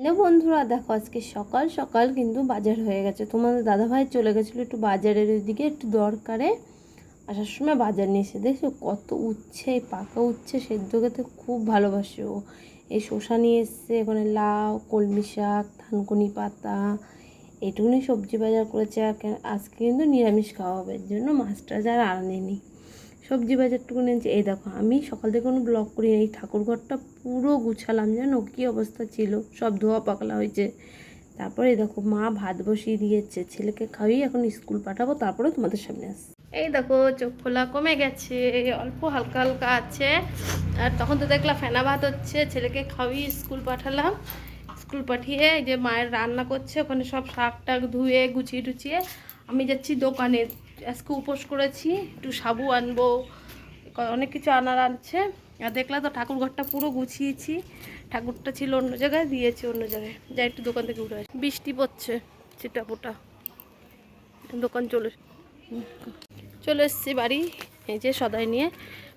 Hello বন্ধুরা, দেখো আজকে সকাল সকাল কিন্তু বাজার হয়ে গেছে। তোমাদের দাদাভাই চলে গেছিলো একটু বাজারের ওইদিকে, একটু দরকারে। আসার সময় বাজার নিয়ে এসে দেখছো কত উচ্ছে, পাকা উচ্ছে সেদ্ধ খেতে খুব ভালোবাসে ও। এই শসা নিয়ে এসছে, ওখানে লাউ, কলমি শাক, থানকুনি পাতা, এইটুকুনি সবজি বাজার করেছে। আজকে কিন্তু নিরামিষ খাওয়া হবে, এর জন্য মাছটা আর আনেনি। সবজি বাজারটুকু নিয়েছি। এই দেখো, আমি সকাল থেকে কোনো ব্লগ করি, এই ঠাকুরঘরটা পুরো গুছালাম, জানো কী অবস্থা ছিল, সব ধোয়া পাকলা হয়েছে। তারপরে এই দেখো, মা ভাত বসিয়ে দিয়েছে, ছেলেকে খাইয়ে এখন স্কুল পাঠাবো, তারপরে তোমাদের সামনে আসছে। এই দেখো, চোখ খোলা কমে গেছে, অল্প হালকা হালকা আছে। আর তখন তো দেখলাম ফেনা ভাত হচ্ছে, ছেলেকে খাইয়ে স্কুল পাঠালাম। স্কুল পাঠিয়ে এই যে মায়ের রান্না করছে, ওখানে সব শাক টাক ধুয়ে গুছিয়ে টুচিয়ে আমি যাচ্ছি দোকানে। আজকে উপোস করেছি, একটু সাবু আনবো, অনেক কিছু আনছে। আর দেখলাম তো ঠাকুরঘরটা পুরো গুছিয়েছি, ঠাকুরটা ছিল অন্য জায়গায়, দিয়েছি অন্য জায়গায়। যাই একটু দোকান থেকে উঠে আসি, বৃষ্টি পড়ছে চিটাপোটা। দোকান চলে এসেছি বাড়ি। এই যে সদাই নিয়ে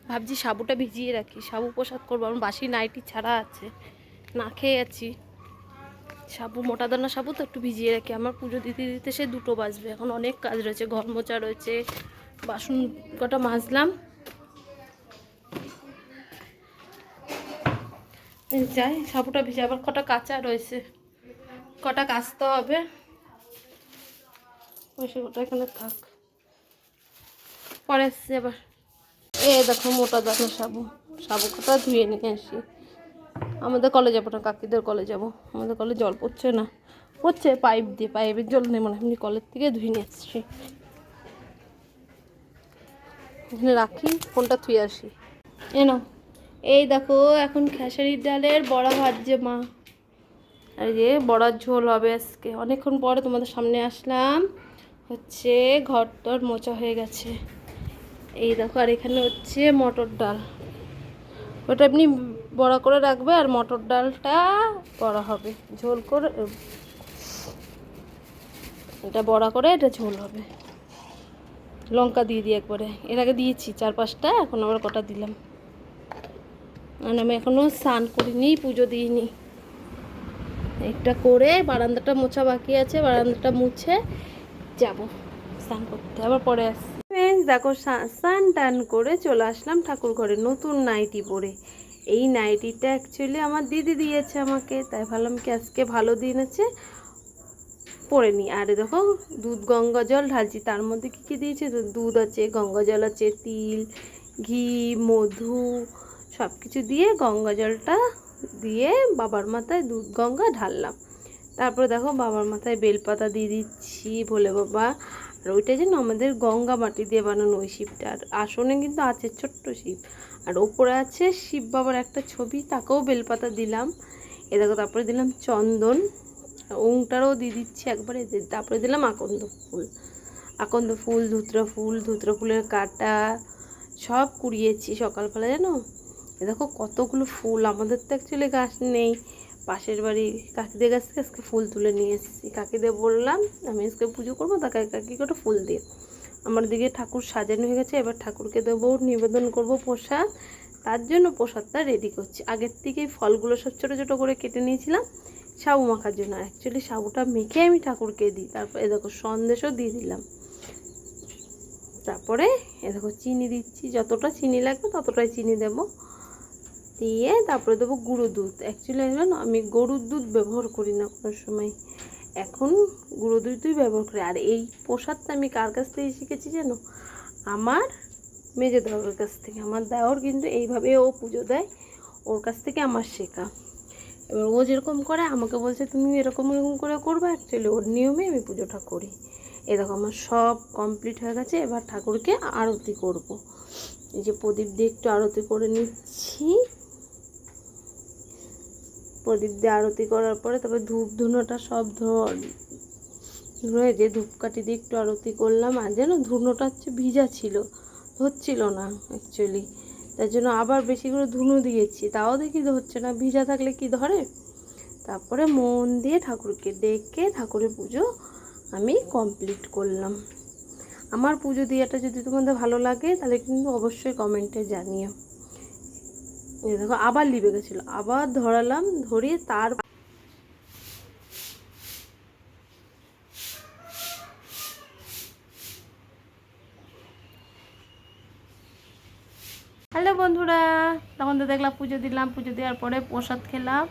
ভাবছি সাবুটা ভিজিয়ে রাখি, সাবু প্রসাদ করবো। আমার বাসি নাইটি ছাড়া আছে, না খেয়ে আছি। সাবু মোটা দানা সাবু তো একটু ভিজিয়ে রাখি, আমার পুজো দিতে দিতে সে 2টো বাজবে। এখন অনেক কাজ রয়েছে, ঘর মোচা রয়েছে, বাসন কটা মাজলাম। যাই সাবুটা ভিজে, আবার কটা কাঁচা রয়েছে, কটা কাচতে হবে। ওটা এখানে থাক, পরে আসছি আবার। দেখো মোটা দানা সাবু, সাবু কটা ধুয়ে নিয়ে আসি। আমাদের কলে যাবো না, কাকিদের কলে যাব। আমাদের কলে জল পড়ছে না, পড়ছে পাইপ দিয়ে, পাইপের জল নেই মনে হয়, এমনি কলের থেকে ধুয়ে নিয়ে আসছি। এখানে রাখি, ফোনটা থুয়ে আসি। এনো, এই দেখো এখন খেসারির ডালের বড়া ভাজছে মা। আর যে বড়ার ঝোল হবে আজকে। অনেকক্ষণ পরে তোমাদের সামনে আসলাম, হচ্ছে ঘর টর মোচা হয়ে গেছে। এই দেখো, আর এখানে হচ্ছে মটর ডাল, ওটা এমনি বড়া করে রাখবে, আর মটর ডালটা বড়া হবে ঝোল করে, এটা বড়া করে এটা ঝোল হবে। লঙ্কা দিয়ে দিই একবারে, এর আগে দিয়েছি 4-5টা, এখন আবার কটা দিলাম। আর আমি এখনও স্নান করিনি, পুজো দিইনি। একটা করে বারান্দাটা মোছা বাকি আছে, বারান্দাটা মুছে যাব স্নান করতে, আবার পরে আসছি। দেখো স্নান টান করে চলে আসলাম ঠাকুর ঘরে, নতুন নাইটি পরে। এই নাইটিটা অ্যাকচুয়ালি আমার দিদি দিয়েছে আমাকে, তাই ভাবলাম কি আজকে ভালো দিন আছে পরে নিই। আর দেখো দুধ গঙ্গা জল ঢালছি, তার মধ্যে কী কী দিয়েছে, দুধ আছে, গঙ্গা জল আছে, তিল, ঘি, মধু, সব কিছু দিয়ে গঙ্গা জলটা দিয়ে বাবার মাথায় দুধ গঙ্গা ঢাললাম। তারপরে দেখো বাবার মাথায় বেলপাতা দিয়ে দিচ্ছি, ভোলে বাবা। আর ওইটা যেন আমাদের গঙ্গা মাটি দিয়ে বানানো ওই শিবটা, আর আসনে কিন্তু আছে ছোট্ট শিব, আর ওপরে আছে শিব বাবার একটা ছবি, তাকেও বেলপাতা দিলাম। এ দেখো, তারপরে দিলাম চন্দন, ওংটারও দিয়ে দিচ্ছি একবারে। তারপরে দিলাম আকন্দ ফুল, আকন্দ ফুল, ধুতরা ফুলের কাটা সব কুড়িয়েছি সকালবেলা, জানো। এ দেখো কতগুলো ফুল, আমাদের তো অ্যাকচুয়ালি গাছ নেই, পাশের বাড়ি কাকিদের গাছ থেকে আজকে ফুল তুলে নিয়ে এসেছি। কাকিদের বললাম আমি আজকে পুজো করবো, তাকে কাকি করে ফুল দিয়ে। আমার দিকে ঠাকুর সাজানো হয়ে গেছে, এবার ঠাকুরকে দেবো, নিবেদন করব প্রসাদ। তার জন্য প্রসাদটা রেডি করছি। আগের থেকেই ফলগুলো সব ছোটো ছোটো করে কেটে নিয়েছিলাম সাবু মাখার জন্য। অ্যাকচুয়ালি সাবুটা মেখে আমি ঠাকুরকে দিই। তারপর এ দেখো সন্দেশও দিয়ে দিলাম। তারপরে এ দেখো চিনি দিচ্ছি, যতটা চিনি লাগবে ততটাই চিনি দেবো, দিয়ে তারপরে দেবো গুঁড়ো দুধ। অ্যাকচুয়ালি জানো আমি গরুর দুধ ব্যবহার করি না কোনো সময়, এখন গুঁড়ো দুধই ব্যবহার করি। আর এই প্রসাদটা আমি কার কাছ থেকে শিখেছি জানো, আমার মেজে দেওয়ার কাছ থেকে। আমার দেওয়ার কিন্তু এইভাবে ও পুজো দেয়, ওর কাছ থেকে আমার শেখা। এবার ও যেরকম করে আমাকে বলছে তুমি এরকম এরকম করে করবে, অ্যাকচুয়ালি ওর নিয়মে আমি পুজোটা করি। এই দেখো আমার সব কমপ্লিট হয়ে গেছে, এবার ঠাকুরকে আরতি করব। এই যে প্রদীপ দিয়ে একটু আরতি করে নিচ্ছি। প্রদীপ দিয়ে আরতি করার পরে তারপরে ধূপ ধুনোটা সব ধরে যে ধূপকাঠি দিয়ে একটু আরতি করলাম। আর যেন ধুনোটা হচ্ছে ভিজা ছিল, হচ্ছিল না অ্যাকচুয়ালি, তার জন্য আবার বেশি করে ধুনো দিয়েছি, তাও দেখি হচ্ছে না, ভিজা থাকলে কি ধরে। তারপরে মন দিয়ে ঠাকুরকে ডেকে ঠাকুরের পুজো আমি কমপ্লিট করলাম। আমার পুজো দিয়াটা যদি তোমাদের ভালো লাগে তাহলে কিন্তু অবশ্যই কমেন্টে জানিও। দেখো আবার লিবে গেছিলো, আবার ধরালাম, ধরিয়ে বন্ধ দেখলাম, পুজো দিলাম, পুজো দেওয়ার পরে প্রসাদ খেলাম,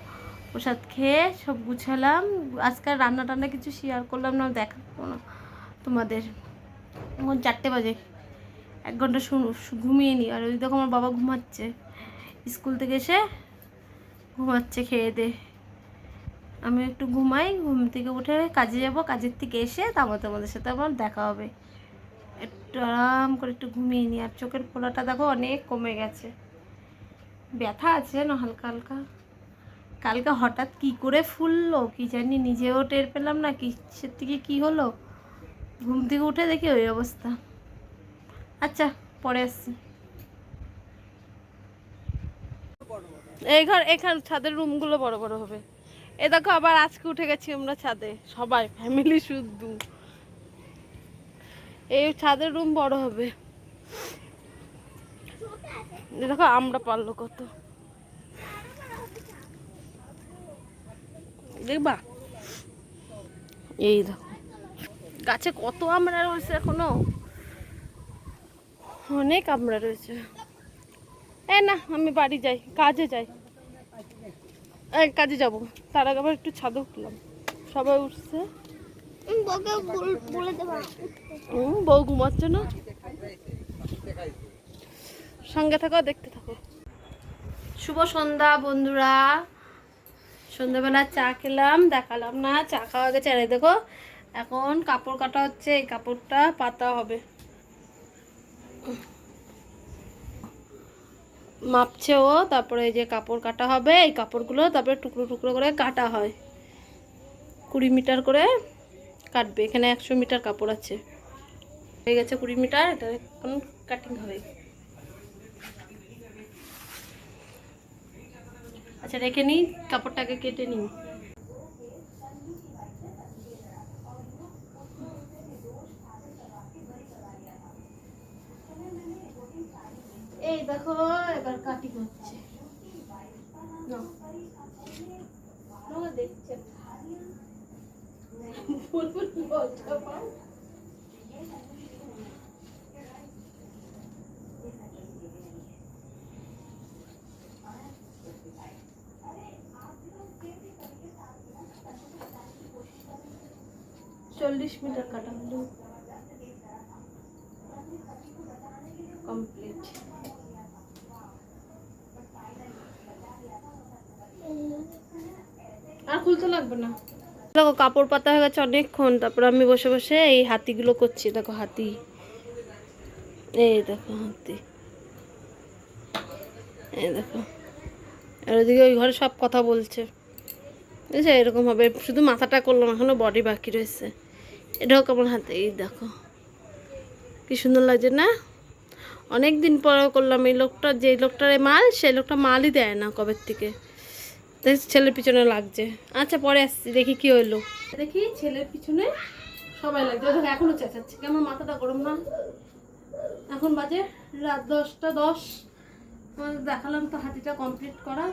প্রসাদ খেয়ে সব গুছালাম। আজকাল রান্না টান্না কিছু শেয়ার করলাম না, দেখাবো না তোমাদের। এখন 4টে বাজে, 1 ঘন্টা ঘুমিয়ে নিই। আর ওই দেখো আমার বাবা ঘুমাচ্ছে, স্কুল থেকে এসে ঘুমাচ্ছে খেয়ে দে। আমি একটু ঘুমাই, ঘুম থেকে উঠে কাজে যাব, কাজের থেকে এসে তারপর তোমাদের সাথে আমার দেখা হবে। একটু আরাম করে একটু ঘুমিয়ে নিই। আর চোখের ফোলাটা দেখো অনেক কমে গেছে, ব্যথা আছে না হালকা হালকা। কালকে হঠাৎ কি করে ফুললো কি জানি, নিজেও টের পেলাম না কিসের থেকে কি হলো। ঘুম থেকে উঠে দেখি ওই অবস্থা। আচ্ছা পরে আসছি। এই ঘর, এখান ছাদের রুমগুলো বড় বড় হবে। এ দেখো আবার আজকে উঠে গেছি আমরা ছাদে, সবাই ফ্যামিলি শুদ্ধ। এই ছাদের রুম বড় হবে। দেখো আমরা পারলো কত, দেখবা। এই দেখো গাছে কত আমরা রয়েছে, এখনো অনেক আমরা রয়েছে। এ না, আমি বাড়ি যাই, কাজে যাই, কাজে যাব। তার আগে আবার একটু ছাদে উঠলাম, সবাই উঠছে। বউ ঘুমাচ্ছে না, সঙ্গে থাকো, দেখতে থাকো। শুভ সন্ধ্যা বন্ধুরা। সন্ধ্যাবেলা চা খেলাম, দেখালাম না, চা খাওয়া গেছে। আর দেখো এখন কাপড় কাটা হচ্ছে, এই কাপড়টা পাতা হবে, মাপছে ও। তারপরে এই যে কাপড় কাটা হবে, এই কাপড়গুলো তারপরে টুকরো টুকরো করে কাটা হয়, 20 মিটার করে কাটবে। এখানে 100 মিটার কাপড় আছে, হয়ে গেছে 20 মিটার। এটা এখন কাটিং হবে। আচ্ছা রেখে নিই, কাপড়টাকে কেটে নিই। এই দেখো এবার কাটিং হচ্ছে, দেখছেন 40 মিটার কাটা হলো কমপ্লিট। আর খুলতে লাগবে না। দেখো কাপড় পাতা হয়ে গেছে অনেকক্ষণ। তারপর আমি বসে বসে এই হাতিগুলো করছি। দেখো হাতি, এই দেখো হাতি, এই দেখো। আর ওদিকে ওই ঘরে সব কথা বলছে, বুঝছে এরকম হবে। শুধু মাথাটা করলাম, এখনো বডি বাকি রয়েছে। এটাও কেমন হাতে, এই দেখো কি সুন্দর লাগছে না। অনেক দিন পরে করলাম। এই লোকটা, যে লোকটার মাল, সেই লোকটা মালই দেয় না কবের থেকে। ছেলের পিছনে লাগছে। আচ্ছা পরে আসছি, দেখি কি হইলো। দেখি ছেলের পিছনে সবাই লাগছে। দেখো এখনো চেঁচাচ্ছে, কেমন মাথাটা গরম না। এখন বাজে রাত 10টা 10। দেখালাম তো হাতিটা কমপ্লিট করা।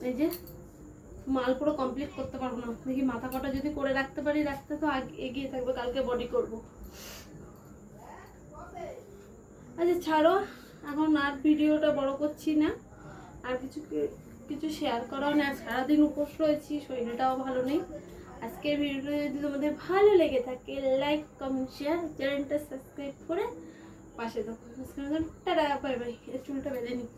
এই যে মাল পুরো কমপ্লিট করতে পারবো না, দেখি মাথা কটা যদি করে রাখতে পারি, রাখতে তো এগিয়ে থাকবে। কালকে বডি করব। আচ্ছা ছাড়ো, এখন আর ভিডিওটা বড় করছি না। আর কিছু শেয়ার করাও না। সারাদিন উপোস রয়েছি, শরীরটাও ভালো নেই। আজকের ভিডিওটা যদি তোমাদের ভালো লেগে থাকে, লাইক কমেন্ট শেয়ার, চ্যানেলটা সাবস্ক্রাইব করে পাশে দাও। Tata, bye bye. চুলটা বেঁধে নিই।